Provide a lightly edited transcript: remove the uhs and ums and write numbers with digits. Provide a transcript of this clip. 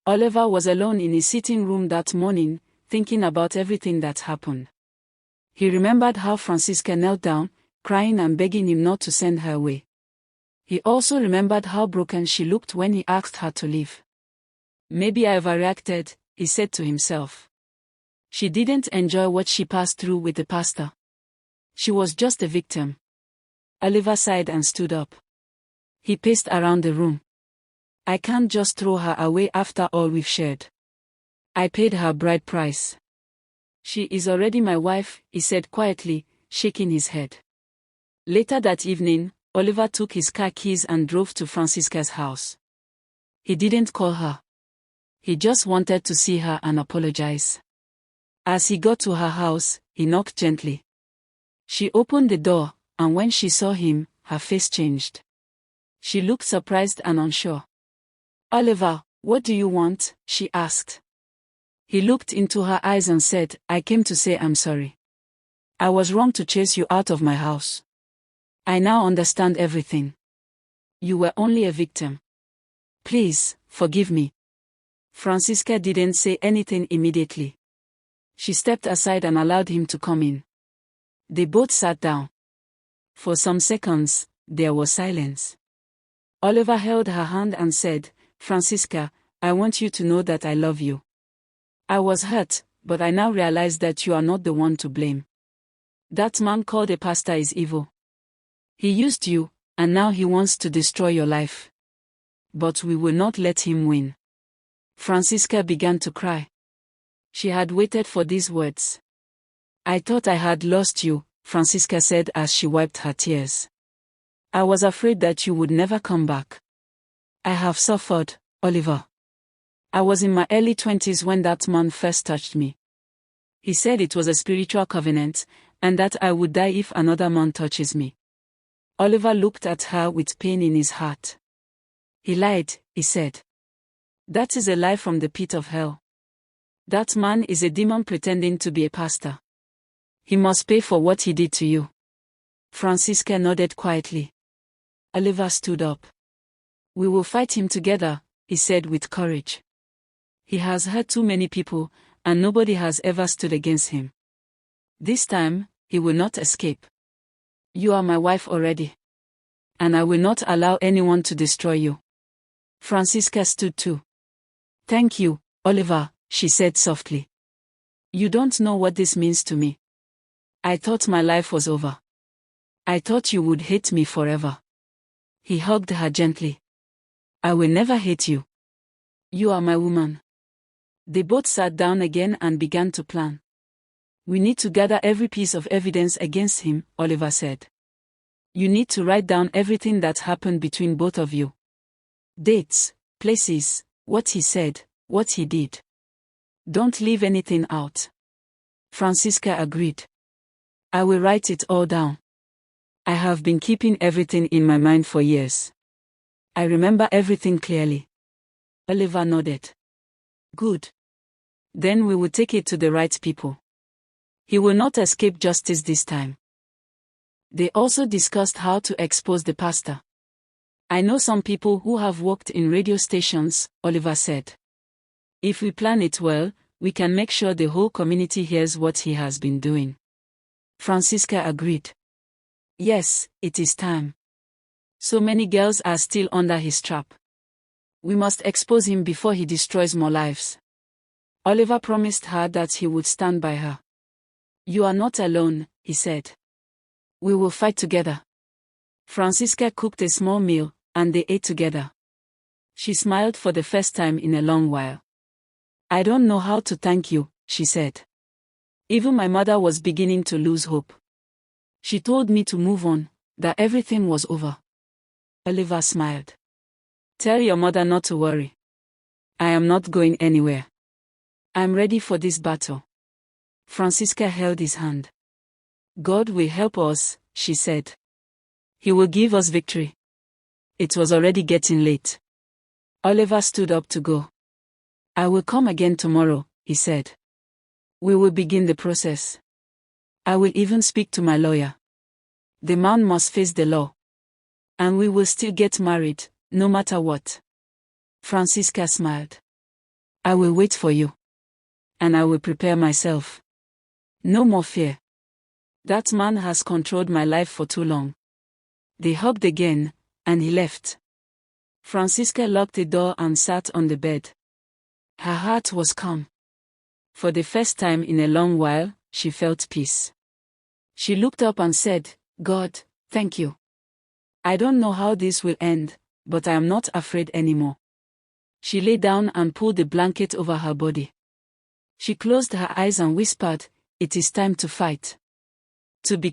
Oliver was alone in his sitting room that morning, thinking about everything that happened. He remembered how Francisca knelt down, crying and begging him not to send her away. He also remembered how broken she looked when he asked her to leave. Maybe I overreacted, he said to himself. She didn't enjoy what she passed through with the pastor. She was just a victim. Oliver sighed and stood up. He paced around the room. I can't just throw her away after all we've shared. I paid her bride price. She is already my wife, he said quietly, shaking his head. Later that evening, Oliver took his car keys and drove to Francisca's house. He didn't call her. He just wanted to see her and apologize. As he got to her house, he knocked gently. She opened the door, and when she saw him, her face changed. She looked surprised and unsure. Oliver, what do you want? She asked. He looked into her eyes and said, I came to say I'm sorry. I was wrong to chase you out of my house. I now understand everything. You were only a victim. Please, forgive me. Francisca didn't say anything immediately. She stepped aside and allowed him to come in. They both sat down. For some seconds, there was silence. Oliver held her hand and said, Francisca, I want you to know that I love you. I was hurt, but I now realize that you are not the one to blame. That man called a pastor is evil. He used you, and now he wants to destroy your life. But we will not let him win. Francisca began to cry. She had waited for these words. I thought I had lost you, Francisca said as she wiped her tears. I was afraid that you would never come back. I have suffered, Oliver. I was in my early 20s when that man first touched me. He said it was a spiritual covenant, and that I would die if another man touches me. Oliver looked at her with pain in his heart. He lied, he said. That is a lie from the pit of hell. That man is a demon pretending to be a pastor. He must pay for what he did to you. Francisca nodded quietly. Oliver stood up. We will fight him together, he said with courage. He has hurt too many people, and nobody has ever stood against him. This time, he will not escape. You are my wife already. And I will not allow anyone to destroy you. Francisca stood too. Thank you, Oliver, she said softly. You don't know what this means to me. I thought my life was over. I thought you would hate me forever. He hugged her gently. I will never hate you. You are my woman. They both sat down again and began to plan. We need to gather every piece of evidence against him, Oliver said. You need to write down everything that happened between both of you. Dates, places, what he said, what he did. Don't leave anything out. Francisca agreed. I will write it all down. I have been keeping everything in my mind for years. I remember everything clearly. Oliver nodded. Good. Then we will take it to the right people. He will not escape justice this time. They also discussed how to expose the pastor. I know some people who have worked in radio stations, Oliver said. If we plan it well, we can make sure the whole community hears what he has been doing. Francisca agreed. Yes, it is time. So many girls are still under his trap. We must expose him before he destroys more lives. Oliver promised her that he would stand by her. You are not alone, he said. We will fight together. Francisca cooked a small meal, and they ate together. She smiled for the first time in a long while. I don't know how to thank you, she said. Even my mother was beginning to lose hope. She told me to move on, that everything was over. Oliver smiled. Tell your mother not to worry. I am not going anywhere. I'm ready for this battle. Francisca held his hand. God will help us, she said. He will give us victory. It was already getting late. Oliver stood up to go. I will come again tomorrow, he said. We will begin the process. I will even speak to my lawyer. The man must face the law. And we will still get married, no matter what. Francisca smiled. I will wait for you. And I will prepare myself. No more fear. That man has controlled my life for too long. They hugged again, and he left. Francisca locked the door and sat on the bed. Her heart was calm. For the first time in a long while, she felt peace. She looked up and said, God, thank you. I don't know how this will end, but I am not afraid anymore. She lay down and pulled the blanket over her body. She closed her eyes and whispered, it is time to fight. To be